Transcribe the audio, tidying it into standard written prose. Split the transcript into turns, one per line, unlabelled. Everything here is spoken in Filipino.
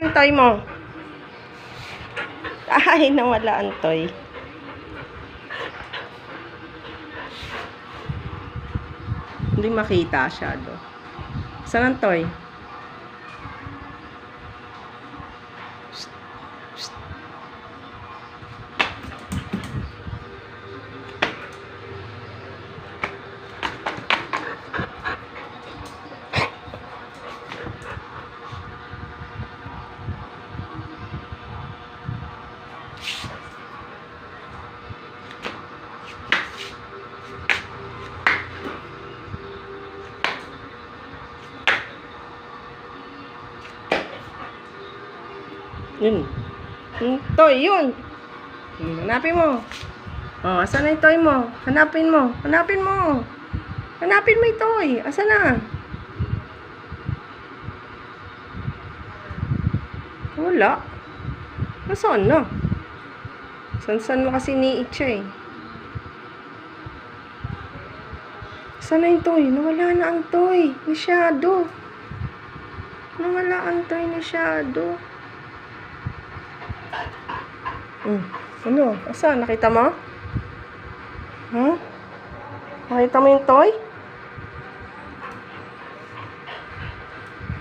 Yung toy mo. Ay, nawala ang toy. Hindi makita masyado. Saan ang toy? Psst. Psst. Yun. Toy, yun. Hanapin mo. Oh, asan na yung toy mo? Hanapin mo. Hanapin mo. Hanapin mo yung toy. Asan na? Wala. Nasaan na? San mo kasi niit siya eh. Saan na yung toy? Nawala na ang toy. Ni Shadow. Nawala ang toy ni Shadow. Ano? Asan? Nakita mo? Huh? Nakita mo yung toy?